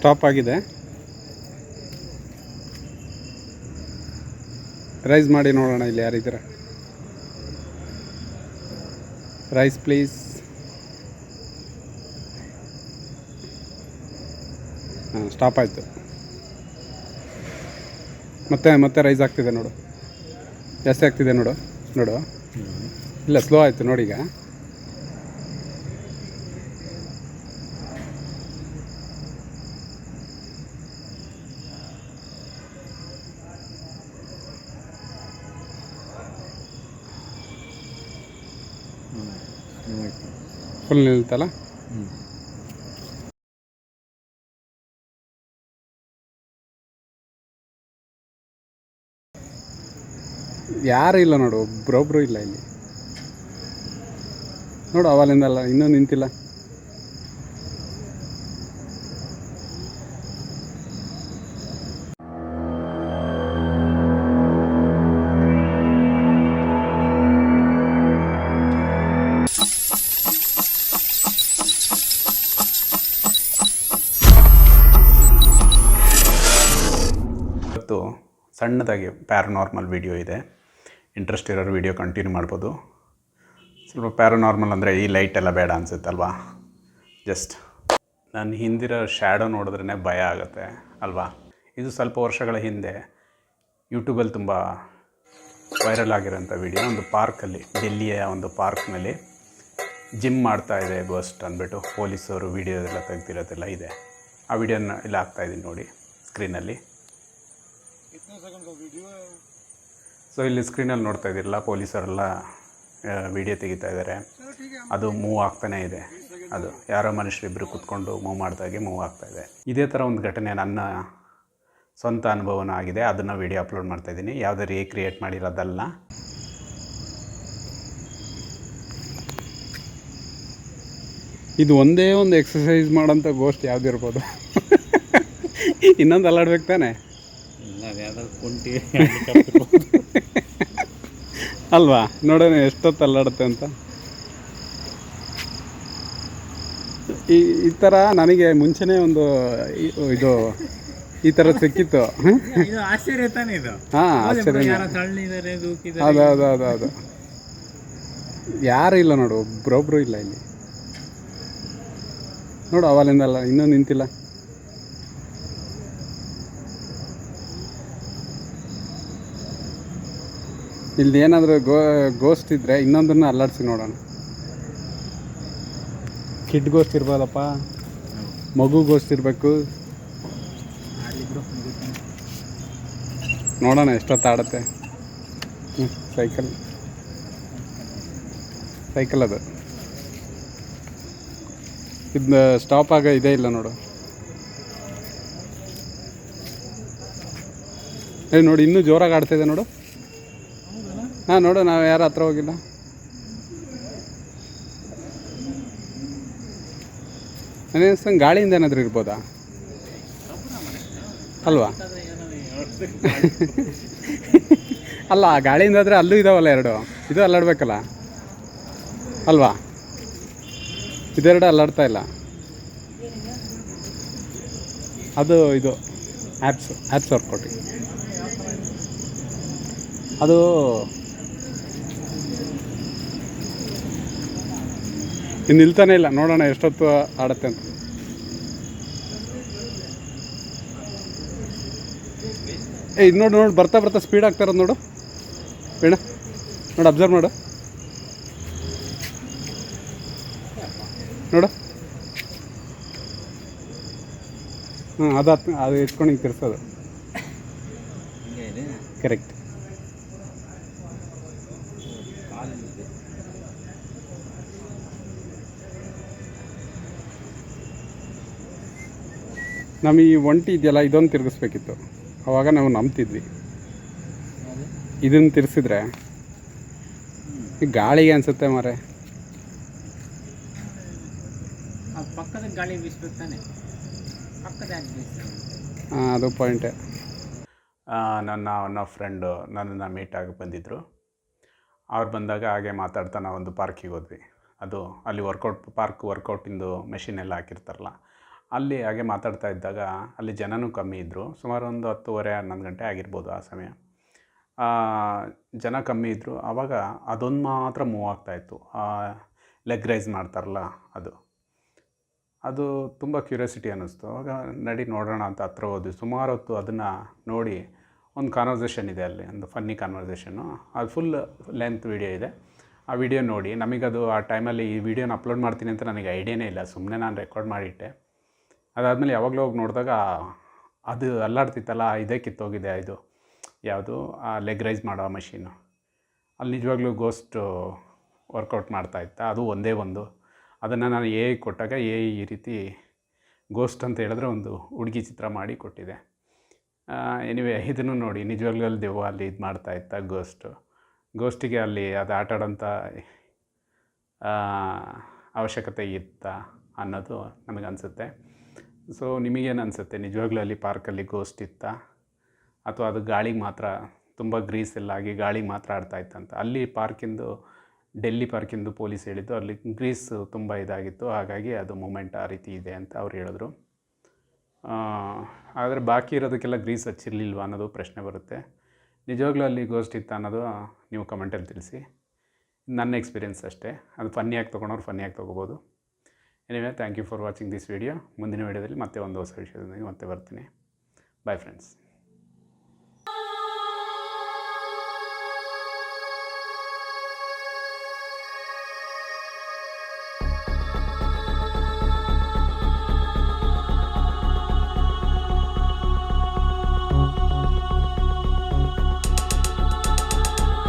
Stop ಆಗಿದೆ. Rice ಮಾಡಿ ನೋಡೋಣ ಇಲ್ಲಿ ಯಾರಿದ್ದೀರ. Raise please. ಹಾಂ, ಸ್ಟಾಪ್ ಆಯಿತು. ಮತ್ತೆ ರೈಸ್ ಆಗ್ತಿದೆ ನೋಡು, ಜಾಸ್ತಿ ಆಗ್ತಿದೆ ನೋಡು. ಇಲ್ಲ, ಸ್ಲೋ ಆಯಿತು ನೋಡಿ ಈಗ. ಫುಲ್ ನಿಲ್ತಲ್ಲ. ಯಾರು ಇಲ್ಲ ನೋಡು, ಒಬ್ಬರೊಬ್ಬರು ಇಲ್ಲ ಇಲ್ಲಿ ನೋಡು. ಅವಲಿಂದಲ್ಲ ಇನ್ನೂ ನಿಂತಿಲ್ಲ. ಇವತ್ತು ಸಣ್ಣದಾಗಿ ಪ್ಯಾರನಾರ್ಮಲ್ ವಿಡಿಯೋ ಇದೆ. ಇಂಟ್ರೆಸ್ಟ್ ಇರೋರು ವಿಡಿಯೋ ಕಂಟಿನ್ಯೂ ಮಾಡ್ಬೋದು. ಸ್ವಲ್ಪ ಪ್ಯಾರನಾರ್ಮಲ್ ಅಂದರೆ ಈ ಲೈಟೆಲ್ಲ ಬೇಡ ಅನಿಸುತ್ತಲ್ವಾ. ಜಸ್ಟ್ ನನ್ನ ಹಿಂದಿರೋ ಶ್ಯಾಡೋ ನೋಡಿದ್ರೇ ಭಯ ಆಗುತ್ತೆ ಅಲ್ವಾ. ಇದು ಸ್ವಲ್ಪ ವರ್ಷಗಳ ಹಿಂದೆ ಯೂಟ್ಯೂಬಲ್ಲಿ ತುಂಬ ವೈರಲ್ ಆಗಿರೋಂಥ ವಿಡಿಯೋ. ಒಂದು ಪಾರ್ಕಲ್ಲಿ, ಡೆಲ್ಲಿಯ ಒಂದು ಪಾರ್ಕ್ನಲ್ಲಿ ಜಿಮ್ ಮಾಡ್ತಾಯಿದೆ ಗೋಸ್ಟ್ ಅಂದ್ಬಿಟ್ಟು ಪೊಲೀಸವರು ವಿಡಿಯೋ ಎಲ್ಲ ತೆಗ್ದಿರೋದೆಲ್ಲ ಇದೆ. ಆ ವಿಡಿಯೋನ ಇಲ್ಲಿ ಹಾಕ್ತಾಯಿದ್ದೀನಿ ನೋಡಿ ಸ್ಕ್ರೀನಲ್ಲಿ. ಸೊ ಇಲ್ಲಿ ಸ್ಕ್ರೀನಲ್ಲಿ ನೋಡ್ತಾ ಇದ್ದೀರಲ್ಲ, ಪೊಲೀಸರೆಲ್ಲ ವಿಡಿಯೋ ತೆಗಿತಾ ಇದ್ದಾರೆ. ಅದು ಮೂವ್ ಆಗ್ತಾನೇ ಇದೆ. ಅದು ಯಾರೋ ಮನುಷ್ಯರಿಬ್ಬರು ಕೂತ್ಕೊಂಡು ಮೂವ್ ಮಾಡ್ದಾಗೆ ಮೂವ್ ಆಗ್ತಾಯಿದೆ. ಇದೇ ಥರ ಒಂದು ಘಟನೆ ನನ್ನ ಸ್ವಂತ ಅನುಭವನೂ ಆಗಿದೆ. ಅದನ್ನು ವಿಡಿಯೋ ಅಪ್ಲೋಡ್ ಮಾಡ್ತಾಯಿದ್ದೀನಿ. ಯಾವುದೇ ರೀಕ್ರಿಯೇಟ್ ಮಾಡಿರೋದಲ್ಲ. ಇದು ಒಂದೇ ಒಂದು ಎಕ್ಸಸೈಸ್ ಮಾಡೋಂಥ ಗೋಸ್ಟ್ ಯಾವುದಿರ್ಬೋದು. ಇನ್ನೊಂದು ಅಲ್ಲಾಡ್ಬೇಕು ತಾನೆ ಅಲ್ವಾ. ನೋಡೋಣ ಎಷ್ಟೊತ್ತು ಅಲ್ಲಾಡುತ್ತೆ ಅಂತ. ಈ ಥರ ನನಗೆ ಮುಂಚೆನೇ ಒಂದು ಇದು ಈ ಥರ ಸಿಕ್ಕಿತ್ತು. ಆಶ್ಚರ್ಯ ತಾನೇ ಇದು. ಹಾಂ, ಆಶ್ಚರ್ಯ. ಹೌದು. ಯಾರು ಇಲ್ಲ ನೋಡು, ಒಬ್ಬರೊಬ್ಬರು ಇಲ್ಲ ಇಲ್ಲಿ ನೋಡು. ಅವಲಿಂದಲ್ಲ ಇನ್ನೂ ನಿಂತಿಲ್ಲ. ಇಲ್ಲಿ ಏನಾದರೂ ಗೋಸ್ಟ್ ಇದ್ದರೆ ಇನ್ನೊಂದನ್ನು ಅಲ್ಲಾಡಿಸಿ ನೋಡೋಣ. ಕಿಡ್ ಗೋಸ್ಟ್ ಇರ್ಬೋದಪ್ಪ, ಮಗು ಗೋಸ್ಟ್ ಇರಬೇಕು. ನೋಡೋಣ ಎಷ್ಟೊತ್ತು ಆಡುತ್ತೆ. ಸೈಕಲ್ ಅದು. ಇದು ಸ್ಟಾಪ್ ಆಗ ಇದೇ ಇಲ್ಲ ನೋಡು. ನೋಡಿ, ಇನ್ನೂ ಜೋರಾಗಿ ಆಡ್ತಿದೆ ನೋಡು. ಹಾಂ, ನೋಡು, ನಾವು ಯಾರು ಹತ್ರ ಹೋಗಿಲ್ಲ. ನನಗೆ ಗಾಳಿಯಿಂದ ಏನಾದರೂ ಇರ್ಬೋದಾ ಅಲ್ವಾ. ಅಲ್ಲ, ಗಾಳಿಯಿಂದ ಆದರೆ ಅಲ್ಲೂ ಇದಾವಲ್ಲ ಎರಡು. ಇದು ಅಲ್ಲಾಡ್ಬೇಕಲ್ಲ ಅಲ್ವಾ. ಇದೆರಡು ಅಲ್ಲಾಡ್ತಾ ಇಲ್ಲ. ಅದು ಇದು ಆ್ಯಪ್ಸ್ ವರ್ಕೌಟಿಂಗ್. ಅದು ಇನ್ನು ನಿಲ್ತಾನೆ ಇಲ್ಲ. ನೋಡೋಣ ಎಷ್ಟೊತ್ತು ಆಡುತ್ತೆ ಅಂತ. ಇದು ನೋಡು ಬರ್ತಾ ಸ್ಪೀಡ್ ಆಗ್ತಾ ಇರೋದು ನೋಡು. ಬೇಡ ನೋಡು, ಅಬ್ಸರ್ವ್ ಮಾಡು ನೋಡು. ಹಾಂ, ಅದು ಎತ್ಕೊಂಡು ಹಿಂಗೆ ತಿರ್ಸೋದು. ಕರೆಕ್ಟ್. ನಮ್ಮ ಈ ಒಂಟಿ ಇದೆಯಲ್ಲ, ಇದೊಂದು ತಿರುಗಿಸ್ಬೇಕಿತ್ತು. ಆವಾಗ ನಾವು ನಂಬ್ತಿದ್ವಿ. ಇದನ್ನು ತಿರ್ಸಿದ್ರೆ ಗಾಳಿಗೆ ಅನಿಸುತ್ತೆ ಮಾರೆ. ಪಕ್ಕದ ಗಾಳಿ ಬೀಸ್ಬೇಕು ತಾನೆ. ಹಾಂ, ಅದು ಪಾಯಿಂಟೇ. ನನ್ನ ಫ್ರೆಂಡು ನನ್ನನ್ನು ಮೀಟಾಗಿ ಬಂದಿದ್ದರು. ಅವ್ರು ಬಂದಾಗ ಹಾಗೆ ಮಾತಾಡ್ತಾ ನಾವೊಂದು ಪಾರ್ಕಿಗೆ ಹೋದ್ವಿ. ಅದು ಅಲ್ಲಿ ವರ್ಕೌಟಿಂದು ಮೆಷಿನ್ ಎಲ್ಲ ಹಾಕಿರ್ತಾರಲ್ಲ, ಅಲ್ಲಿ ಹಾಗೆ ಮಾತಾಡ್ತಾ ಇದ್ದಾಗ ಅಲ್ಲಿ ಜನನೂ ಕಮ್ಮಿ ಇದ್ದರು. ಸುಮಾರು ಒಂದು 10:30 11 ಗಂಟೆ ಆಗಿರ್ಬೋದು ಆ ಸಮಯ. ಜನ ಕಮ್ಮಿ ಇದ್ದರು. ಆವಾಗ ಅದೊಂದು ಮಾತ್ರ ಮೂವ್ ಆಗ್ತಾಯಿತ್ತು, ಲೆಗ್ ರೈಸ್ ಮಾಡ್ತಾರಲ್ಲ ಅದು ತುಂಬ ಕ್ಯೂರಿಯಾಸಿಟಿ ಅನ್ನಿಸ್ತು. ಆವಾಗ ನಡಿ ನೋಡೋಣ ಅಂತ ಹತ್ರ ಹೋದ್ವಿ. ಸುಮಾರು ಹೊತ್ತು ಅದನ್ನು ನೋಡಿ ಒಂದು ಕಾನ್ವರ್ಸೇಷನ್ ಇದೆ ಅಲ್ಲಿ, ಒಂದು ಫನ್ನಿ ಕಾನ್ವರ್ಸೇಷನ್ನು. ಅದು ಫುಲ್ ಲೆಂತ್ ವೀಡಿಯೋ ಇದೆ. ಆ ವಿಡಿಯೋ ನೋಡಿ. ನಮಗದು ಆ ಟೈಮಲ್ಲಿ ಈ ವಿಡಿಯೋನ ಅಪ್ಲೋಡ್ ಮಾಡ್ತೀನಿ ಅಂತ ನನಗೆ ಐಡಿಯಾನೇ ಇಲ್ಲ, ಸುಮ್ಮನೆ ನಾನು ರೆಕಾರ್ಡ್ ಮಾಡಿಟ್ಟೆ. ಅದಾದಮೇಲೆ ಯಾವಾಗಲೂ ಹೋಗಿ ನೋಡಿದಾಗ ಅದು ಅಲ್ಲಾಡ್ತಿತ್ತಲ್ಲ, ಇದೇ ಕಿತ್ತೋಗಿದೆ. ಇದು ಯಾವುದು ಆ ಲೆಗ್ ರೈಸ್ ಮಾಡೋ ಮಷೀನು, ಅಲ್ಲಿ ನಿಜವಾಗ್ಲೂ ಗೋಸ್ಟು ವರ್ಕೌಟ್ ಮಾಡ್ತಾಯಿತ್ತ. ಅದು ಒಂದೇ ಒಂದು. ಅದನ್ನು ನಾನು ಕೊಟ್ಟಾಗ ಈ ರೀತಿ ಗೋಸ್ಟ್ ಅಂತ ಹೇಳಿದ್ರೆ ಒಂದು ಹುಡುಗಿ ಚಿತ್ರ ಮಾಡಿ ಕೊಟ್ಟಿದೆ. ಎನಿವೆ ಇದನ್ನು ನೋಡಿ, ನಿಜವಾಗ್ಲೂ ಅಲ್ಲಿ ದೆವ್ವ ಅಲ್ಲಿ ಇದು ಮಾಡ್ತಾಯಿತ್ತ ಗೋಸ್ಟಿಗೆ ಅಲ್ಲಿ ಅದು ಆಟಾಡೋಂಥ ಅವಶ್ಯಕತೆ ಇತ್ತಾ ಅನ್ನೋದು ನಮಗನ್ಸುತ್ತೆ. ಸೊ ನಿಮಗೇನು ಅನಿಸುತ್ತೆ, ನಿಜವಾಗ್ಲೂ ಅಲ್ಲಿ ಪಾರ್ಕಲ್ಲಿ ಗೋಸ್ಟ್ ಇತ್ತಾ, ಅಥವಾ ಅದು ಗಾಳಿಗೆ ಮಾತ್ರ ತುಂಬ ಗ್ರೀಸ್ ಎಲ್ಲ ಆಗಿ ಗಾಳಿಗೆ ಮಾತ್ರ ಆಡ್ತಾಯಿತ್ತಂತ? ಅಲ್ಲಿ ಡೆಲ್ಲಿ ಪಾರ್ಕಿಂದು ಪೊಲೀಸ್ ಹೇಳಿದ್ದು ಅಲ್ಲಿ ಗ್ರೀಸ್ ತುಂಬ ಇದಾಗಿತ್ತು, ಹಾಗಾಗಿ ಅದು ಮೂಮೆಂಟ್ ಆ ರೀತಿ ಇದೆ ಅಂತ ಅವ್ರು ಹೇಳಿದ್ರು. ಆದರೆ ಬಾಕಿ ಇರೋದಕ್ಕೆಲ್ಲ ಗ್ರೀಸ್ ಹಚ್ಚಿರಲಿಲ್ವ ಅನ್ನೋದು ಪ್ರಶ್ನೆ ಬರುತ್ತೆ. ನಿಜವಾಗ್ಲೂ ಅಲ್ಲಿ ಗೋಸ್ಟ್ ಇತ್ತು ಅನ್ನೋದು ನೀವು ಕಮೆಂಟಲ್ಲಿ ತಿಳಿಸಿ. ನನ್ನ ಎಕ್ಸ್ಪೀರಿಯೆನ್ಸ್ ಅಷ್ಟೇ. ಅದು ಫನ್ನಿಯಾಗಿ ತೊಗೊಂಡವ್ರು ಫನ್ನಿಯಾಗಿ ತೊಗೋಬೋದು. Anyway thank you for watching this video. ಮುಂದಿನ ವಿಡಿಯೋದಲ್ಲಿ ಮತ್ತೆ ಒಂದು ಹೊಸ ವಿಷಯದೊಂದಿಗೆ ಮತ್ತೆ ಬರ್ತೀನಿ. Bye friends.